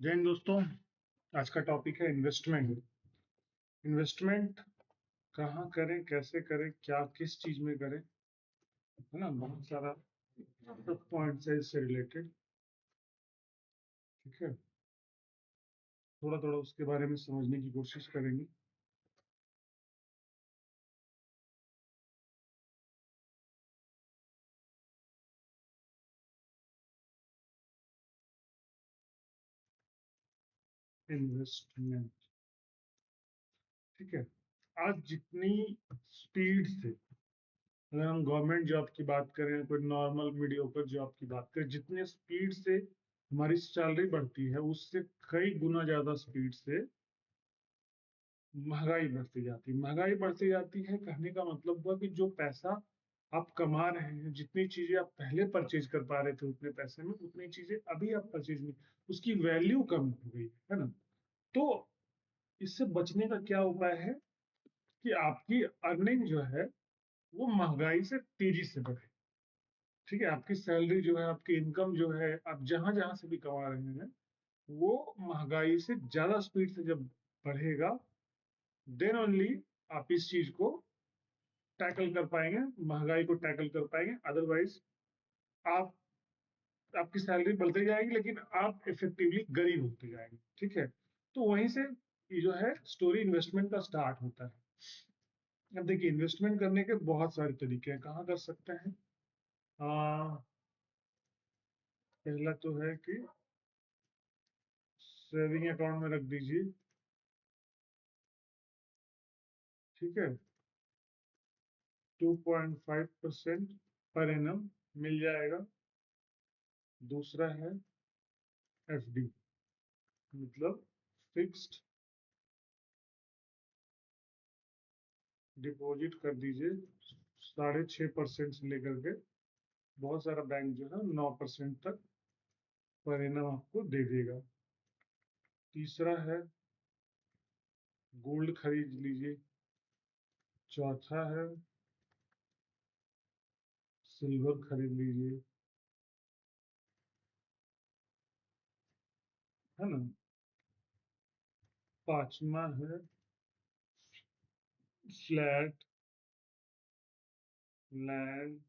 जय हिंद दोस्तों। आज का टॉपिक है इन्वेस्टमेंट। इन्वेस्टमेंट कहाँ करें, कैसे करें, क्या किस चीज में करें, है ना। बहुत सारा पॉइंट्स है इससे रिलेटेड। ठीक है, थोड़ा थोड़ा उसके बारे में समझने की कोशिश करेंगे। इन्वेस्टमेंट, ठीक है। आज जितनी स्पीड से, अगर हम गवर्नमेंट जॉब की बात करें, कोई नॉर्मल मीडियोकर जॉब की बात करें, जितने स्पीड से हमारी सैलरी बढ़ती है, उससे कई गुना ज्यादा स्पीड से महंगाई बढ़ती जाती है। महंगाई बढ़ती जाती है, कहने का मतलब हुआ कि जो पैसा आप कमा रहे हैं, जितनी चीजें आप पहले परचेज कर पा रहे थे उतने पैसे में, उतनी चीजें अभी आप परचेज नहीं, उसकी वैल्यू कम हो गई है ना। तो इससे बचने का क्या उपाय है कि आपकी अर्निंग जो है वो महंगाई से तेजी से बढ़े। ठीक है, आपकी सैलरी जो है, आपकी इनकम जो है, आप जहां जहां से भी कमा रहे हैं, वो महंगाई से ज्यादा स्पीड से जब बढ़ेगा, देन ओनली आप इस चीज को टैकल कर पाएंगे, महंगाई को टैकल कर पाएंगे। अदरवाइज आप आपकी सैलरी बढ़ती जाएगी लेकिन आप इफेक्टिवली गरीब होते जाएंगे। ठीक है, तो वहीं से ये जो है स्टोरी इन्वेस्टमेंट का स्टार्ट होता है। अब देखिए, इन्वेस्टमेंट करने के बहुत सारे तरीके हैं। कहाँ कर सकते हैं? आ, पहला तो है कि सेविंग अकाउंट में रख दीजिए। ठीक है, 2.5% पर एनम मिल जाएगा। दूसरा है एफडी, मतलब फिक्स्ड डिपॉजिट कर दीजिए 6.5% से लेकर के, बहुत सारा बैंक जो है 9% तक पर एनम आपको दे देगा। तीसरा है गोल्ड खरीद लीजिए। चौथा है सिल्वर खरीद लीजिए, है ना। पांचवा है फ्लैट, लैंड,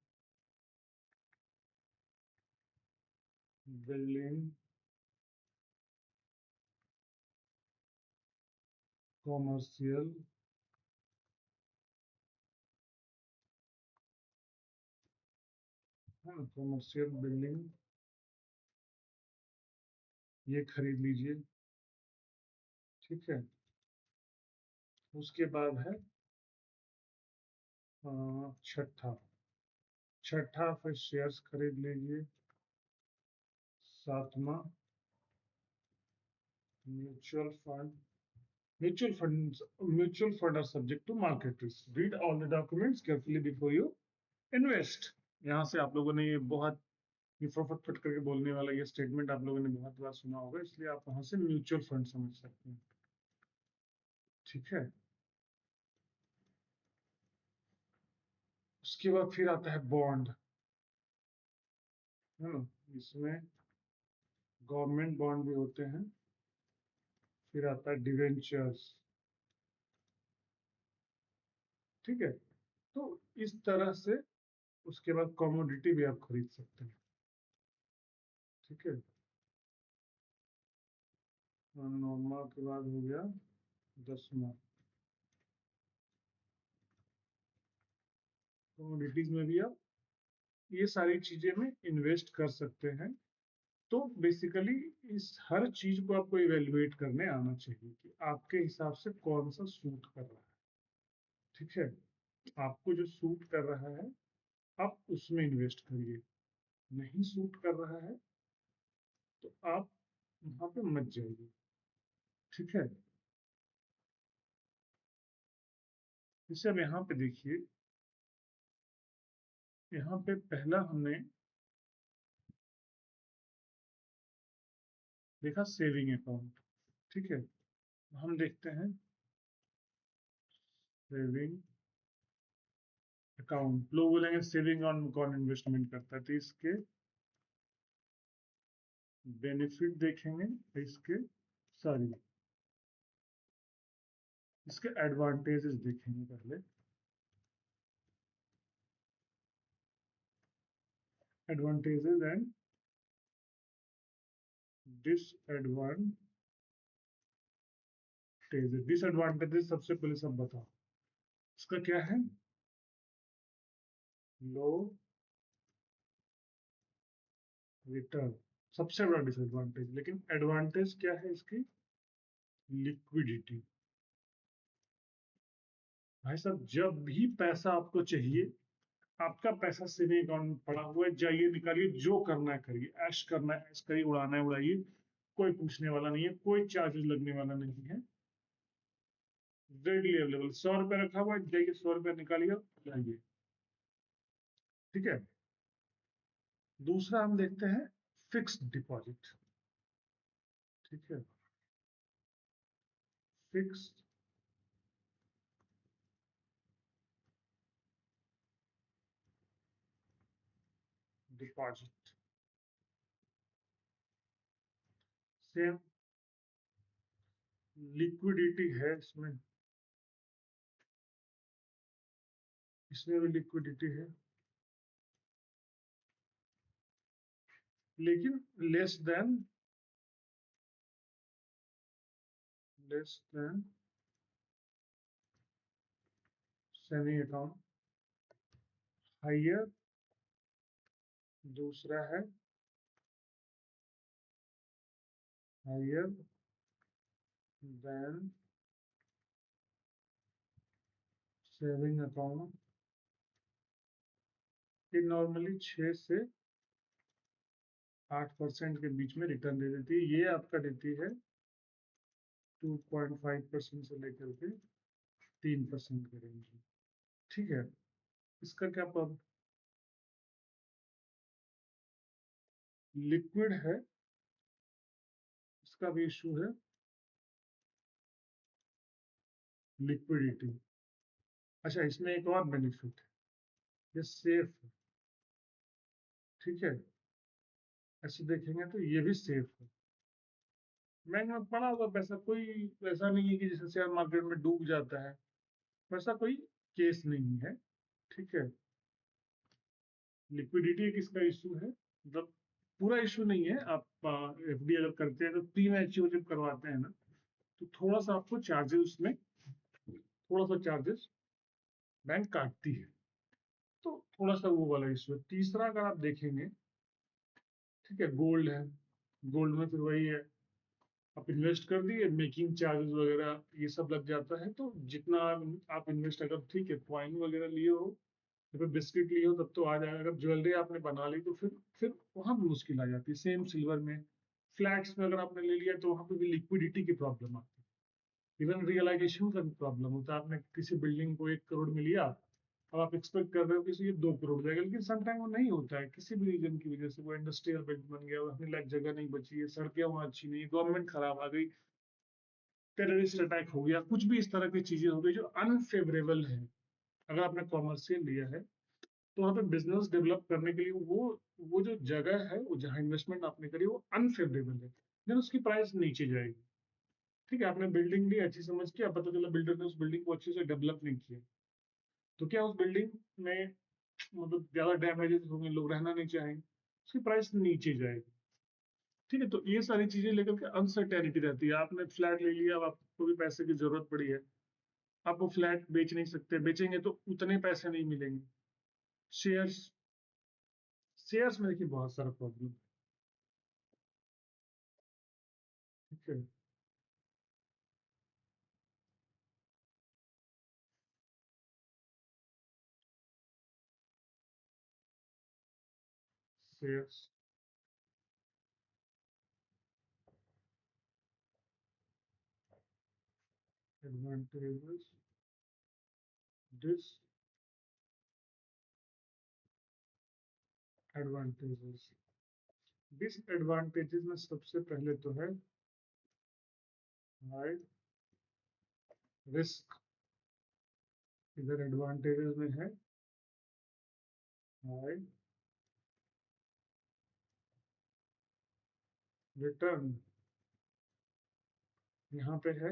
बिल्डिंग, कॉमर्शियल, है ना, कॉमर्शियल बिल्डिंग, ये खरीद लीजिए। ठीक है, उसके बाद है छठा, छठा फिर शेयर्स खरीद लीजिए। सातवां mutual fund. Mutual fund are subject to market risk, read all the documents carefully before you invest. यहाँ से आप लोगों ने ये बहुत, ये फट करके बोलने वाला ये स्टेटमेंट आप लोगों ने बहुत बार सुना होगा, इसलिए आप वहां से म्यूचुअल फंड समझ सकते हैं। ठीक है, उसके बाद फिर आता है बॉन्ड, है ना। इसमें गवर्नमेंट बॉन्ड भी होते हैं। फिर आता है डिवेंचर्स। ठीक है, तो इस तरह से उसके बाद कमोडिटी भी आप खरीद सकते हैं। ठीक है, नौमा के बाद हो गया दसवां, कमोडिटीज में भी आप ये सारी चीजें में इन्वेस्ट कर सकते हैं। तो बेसिकली इस हर चीज को आपको इवेल्युएट करने आना चाहिए कि आपके हिसाब से कौन सा सूट कर रहा है। ठीक है, आपको जो सूट कर रहा है आप उसमें इन्वेस्ट करिए। नहीं सूट कर रहा है तो आप वहां पे मत जाइए। ठीक है, जैसे अब यहाँ पे देखिए, यहाँ पे पहला हमने देखा सेविंग अकाउंट। ठीक है, हम देखते हैं सेविंग अकाउंट। लोग बोलेंगे सेविंग अकाउंट कौन इन्वेस्टमेंट करता है, तो इसके बेनिफिट देखेंगे इसके, सॉरी इसके एडवांटेजेस देखेंगे पहले। Advantages and disadvantages. डिसएडवांटेजेस सबसे पहले सब बताओ, इसका क्या है? लो रिटर्न सबसे बड़ा डिसएडवांटेज, लेकिन एडवांटेज क्या है इसकी? लिक्विडिटी। भाई साहब जब भी पैसा आपको चाहिए, आपका पैसा सेविंग अकाउंट में पड़ा हुआ है, जाइए निकालिए, जो करना है करिए, ऐश करना है ऐश करिए, उड़ाना है उड़ाइए, कोई पूछने वाला नहीं है, कोई चार्जेस लगने वाला नहीं है। रेडली अवेलेबल, 100 रुपये रखा हुआ है, जाइए 100 रुपये निकालिए लाइए। ठीक है। दूसरा हम देखते हैं फिक्स्ड डिपॉजिट। ठीक है, फिक्स्ड डिपॉजिट सेम लिक्विडिटी है इसमें, इसमें भी लिक्विडिटी है, लेकिन less than saving account, higher. दूसरा है हायर देन सेविंग अकाउंट। ये नॉर्मली 6 से 8% के बीच में रिटर्न दे देती है। ये आपका देती है 2.5% से लेकर के 3% के रेंज में। ठीक है। इसका क्या प्रॉब्लम? लिक्विड है, इसका भी इशू है, लिक्विडिटी। अच्छा, इसमें एक और बेनिफिट है, ये सेफ है। ठीक है, ऐसे देखेंगे तो ये भी सेफ है। बैंक में पड़ा हुआ पैसा, कोई ऐसा नहीं है कि जैसे शेयर मार्केट में डूब जाता है, वैसा कोई केस नहीं है। ठीक है। लिक्विडिटी एक इसका इशू है, मतलब पूरा इशू नहीं है। आप एफडी अगर करते हैं तो प्री मैच्योर जब करवाते हैं ना, तो थोड़ा सा आपको चार्जेस उसमें, थोड़ा सा चार्जेस बैंक काटती है, तो थोड़ा सा वो वाला इशू है। तीसरा अगर आप देखेंगे, ठीक है, गोल्ड है। गोल्ड में फिर वही है, आप इन्वेस्ट कर दिए, मेकिंग चार्जेस वगैरह ये सब लग जाता है। तो जितना आप इन्वेस्ट, अगर ठीक है कॉइन वगैरह लिए हो या फिर बिस्किट लिए हो तब तो आ जाएगा। अगर ज्वेलरी आपने बना ली तो फिर वहां भी मुश्किल आ जाती है। सेम सिल्वर में, फ्लैट्स में अगर आपने ले लिया तो वहां पे भी लिक्विडिटी की प्रॉब्लम आती है। इवन रियलाइजेशन का भी प्रॉब्लम होता है। आपने किसी बिल्डिंग को 1 करोड़ में लिया, अब आप एक्सपेक्ट कर रहे हो कि ये 2 करोड़ जाएगा, लेकिन समटाइम वो नहीं होता है, किसी भी रीजन की वजह से। वो इंडस्ट्रियल बेल्ट बन गया, अपनी लायक जगह नहीं बची है, सड़कें वहाँ अच्छी नहीं है, गवर्नमेंट खराब आ गई, टेररिस्ट अटैक हो गया, कुछ भी इस तरह की चीजें हो गई जो अनफेवरेबल है। अगर आपने कॉमर्शियल लिया है तो वहाँ पे बिजनेस डेवलप करने के लिए वो जो जगह है, वो जहाँ इन्वेस्टमेंट आपने करी वो अनफेवरेबल है, देन उसकी प्राइस नीचे जाएगी। ठीक है, आपने बिल्डिंग ली अच्छी समझ के, अब पता चला बिल्डर ने उस बिल्डिंग को अच्छे से डेवलप नहीं किया, तो क्या उस बिल्डिंग में मतलब ज्यादा डैमेजेस होंगे, लोग रहना नहीं चाहेंगे, उसकी प्राइस नीचे जाएगी। ठीक है, तो ये सारी चीजें लेकर के अनसर्टेनिटी रहती है। आपने फ्लैट ले लिया, अब आपको भी पैसे की जरूरत पड़ी है, आप वो फ्लैट बेच नहीं सकते, बेचेंगे तो उतने पैसे नहीं मिलेंगे। शेयर्स, शेयर्स में देखिए बहुत सारा प्रॉब्लम। ठीक है, शेयर्स एडवांटेजेस, डिसएडवांटेजेस। डिसएडवांटेजेस में सबसे पहले तो है हाई रिस्क। इधर एडवांटेजेस में है हाई रिटर्न यहाँ पे है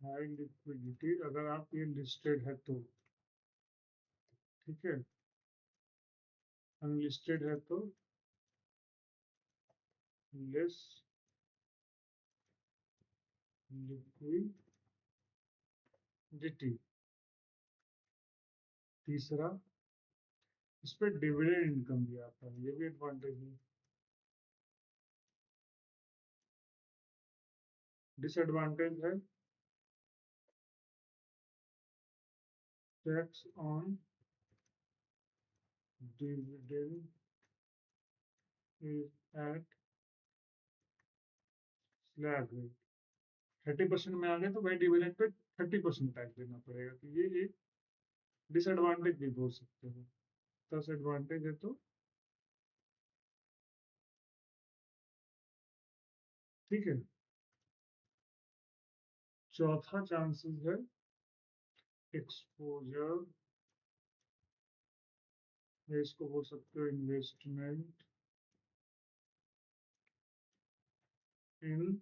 हाई लिक्विडिटी, अगर आप ये लिस्टेड है तो, ठीक है। अनलिस्टेड है तो लेस लिक्विडिटी। तीसरा, इस पे डिविडेंड इनकम भी आता है, ये भी एडवांटेज है। डिसएडवांटेज है tax on dividend is at slab rate. 30% में आ गए तो भाई डिविडेंड पे 30% टैक्स देना पड़ेगा, तो ये एक डिसएडवांटेज भी बोल सकते हो। 10 एडवांटेज है तो ठीक है। चौथा चांसेस है एक्सपोजर, इसको बोल सकते हो इन्वेस्टमेंट इन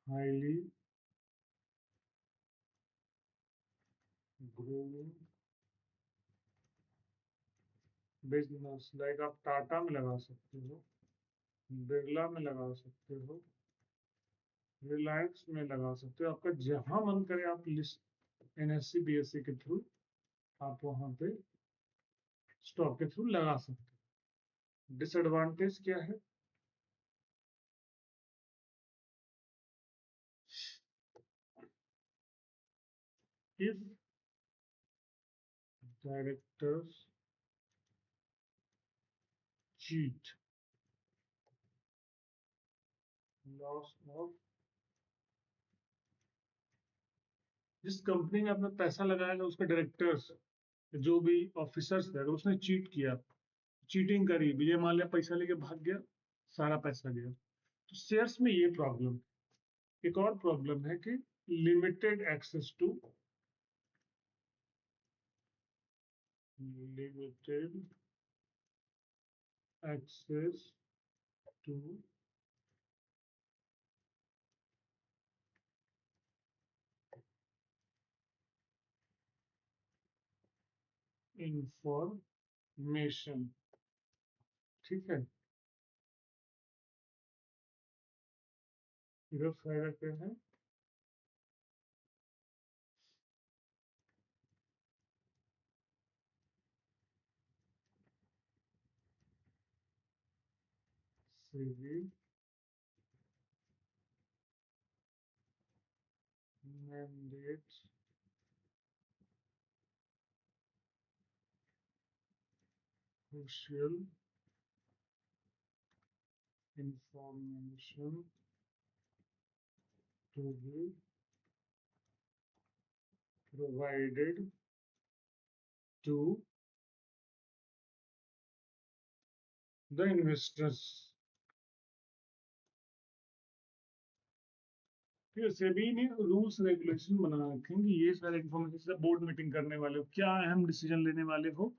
हाईली ग्रोइंग बिजनेस, लाइक आप टाटा में लगा सकते हो, बिरला में लगा सकते हो, रिलायंस में लगा सकते हो, आपका जहां मन करे आप लिस्ट एनएससी बीएससी के थ्रू आप वहां पे स्टॉक के थ्रू लगा सकते हो। डिसएडवांटेज क्या है? If directors cheat, loss of, जिस कंपनी में आपने पैसा लगाया उसके डायरेक्टर्स जो भी ऑफिसर्स थे, अगर उसने चीट किया, चीटिंग करी, विजय माल्या पैसा लेके भाग गया, सारा पैसा गया, तो शेयर्स में ये प्रॉब्लम। एक और प्रॉब्लम है कि limited access to, limited access to information, ठीक है। इधर फायदा क्या है? SEBI mandate crucial information to be provided to the investors। फिर सेबी ने रूल्स रेगुलेशन बना रखे हैं कि ये सारे इन्फॉर्मेशन से बोर्ड मीटिंग करने वाले हो, क्या अहम डिसीजन लेने वाले हो,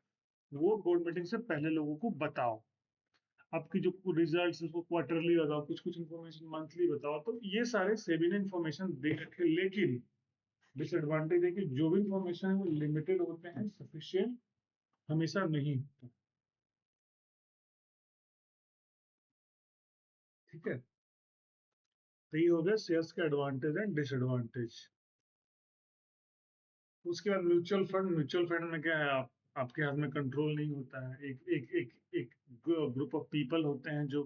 वो बोर्ड मीटिंग से पहले लोगों को बताओ। आपकी जो रिजल्ट्स उसको क्वार्टरली बताओ, कुछ कुछ इन्फॉर्मेशन मंथली बताओ, तो ये सारे सेबी ने इन्फॉर्मेशन दे रखे। लेकिन डिसएडवांटेज है कि जो भी इन्फॉर्मेशन है वो लिमिटेड होते हैं, सफिशियंट हमेशा नहीं होता, ठीक है। तो ये हो गया शेयर्स के एडवांटेज एंड डिसएडवांटेज। उसके बाद म्यूचुअल फंड, म्यूचुअल फंड में क्या है, आप आपके हाथ में कंट्रोल नहीं होता है। एक एक एक एक ग्रुप ऑफ पीपल होते हैं जो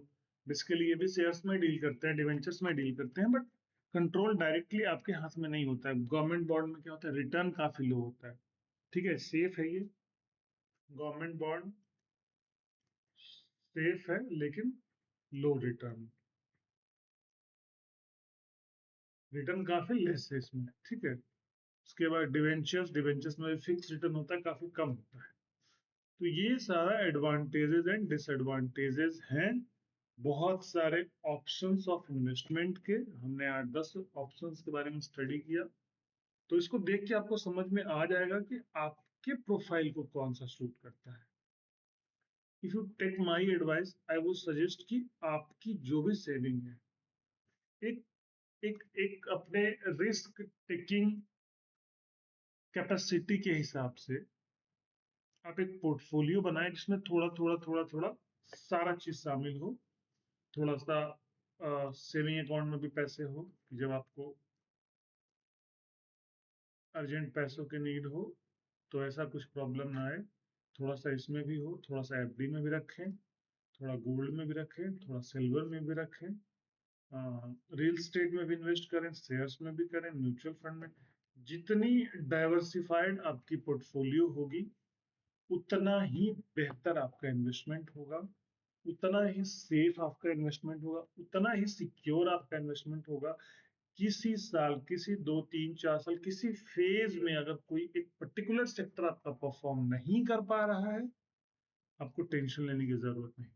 बेसिकली ये भी शेयर्स में डील करते हैं, डिवेंचर्स में डील करते हैं, बट कंट्रोल डायरेक्टली आपके हाथ में नहीं होता है। गवर्नमेंट बॉन्ड में क्या होता है, रिटर्न काफी लो होता है, ठीक है, सेफ है ये। गवर्नमेंट बॉन्ड सेफ है लेकिन लो रिटर्न, रिटर्न काफी लेस है इसमें, ठीक है। उसके बाद डिवेंचर्स, डिवेंचर्स में फिक्स रिटर्न होता है, काफी कम होता है। तो ये सारा एडवांटेजेस एंड डिसएडवांटेजेस हैं। बहुत सारे ऑप्शंस ऑफ इन्वेस्टमेंट के हमने 8-10 ऑप्शंस के बारे में स्टडी किया। तो इसको देख के आपको समझ में आ जाएगा कि आपके प्रोफाइल को कौन सा सूट करता है। If you take my advice, I would suggest कि आपकी जो भी सेविंग है, एक एक एक अपने रिस्क टेकिंग कैपेसिटी के हिसाब से आप एक पोर्टफोलियो बनाएं जिसमें थोड़ा थोड़ा थोड़ा थोड़ा सारा चीज शामिल हो। थोड़ा सा सेविंग अकाउंट में भी पैसे हो कि जब आपको अर्जेंट पैसों की नीड हो तो ऐसा कुछ प्रॉब्लम ना आए। थोड़ा सा इसमें भी हो, थोड़ा सा एफडी में भी रखें, थोड़ा गोल्ड में भी रखें, थोड़ा सिल्वर में भी रखें, रियल स्टेट में भी इन्वेस्ट करें, शेयर्स में भी करें, म्यूचुअल फंड में। जितनी डाइवर्सिफाइड आपकी पोर्टफोलियो होगी उतना ही बेहतर आपका इन्वेस्टमेंट होगा, उतना ही सेफ आपका इन्वेस्टमेंट होगा, उतना ही सिक्योर आपका इन्वेस्टमेंट होगा। किसी साल, किसी 2 3 4 साल, किसी फेज में अगर कोई एक पर्टिकुलर सेक्टर आपका परफॉर्म नहीं कर पा रहा है, आपको टेंशन लेने की जरूरत नहीं।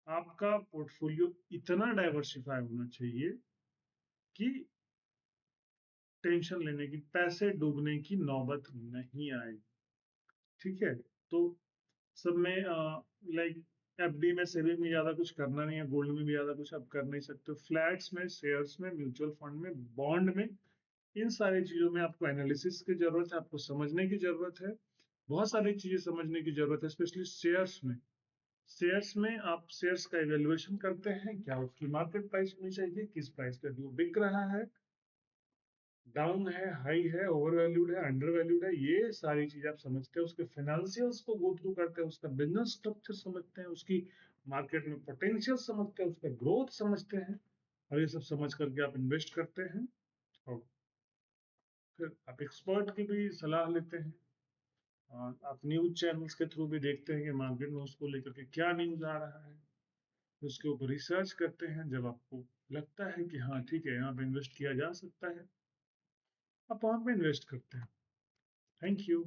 आपका पोर्टफोलियो इतना डाइवर्सिफाई होना चाहिए कि टेंशन लेने की, पैसे डूबने की नौबत नहीं आए। ठीक है। तो सब में लाइक एफडी में, सेविंग में ज्यादा कुछ करना नहीं है, गोल्ड में भी ज्यादा कुछ आप कर नहीं सकते, फ्लैट्स में, शेयर्स में, म्यूचुअल फंड में, बॉन्ड में, इन सारी चीजों में आपको एनालिसिस की जरूरत है, आपको समझने की जरूरत है। बहुत सारी चीजें समझने की जरूरत है, स्पेशली शेयर्स में। शेयर्स में आप शेयर्स का इवेल्युएशन करते हैं, क्या उसकी मार्केट प्राइस होनी चाहिए, किस प्राइस पे वो बिक रहा है, डाउन है, हाई है, ओवर वैल्यूड है, अंडर वैल्यूड है, ये सारी चीजें आप समझते हैं। उसके फाइनेंशियल्स को गो थ्रू करते हैं, उसका बिजनेस स्ट्रक्चर समझते हैं, उसकी मार्केट में पोटेंशियल समझते हैं, उसका ग्रोथ समझते हैं, और ये सब समझ करके आप इन्वेस्ट करते हैं। और फिर आप एक्सपर्ट की भी सलाह लेते हैं, और आप न्यूज चैनल्स के थ्रू भी देखते हैं कि मार्केट में उसको लेकर के क्या न्यूज आ रहा है, उसके ऊपर रिसर्च करते हैं। जब आपको लगता है कि हाँ ठीक है, यहाँ पे इन्वेस्ट किया जा सकता है, आप वहां पे इन्वेस्ट करते हैं। Thank you.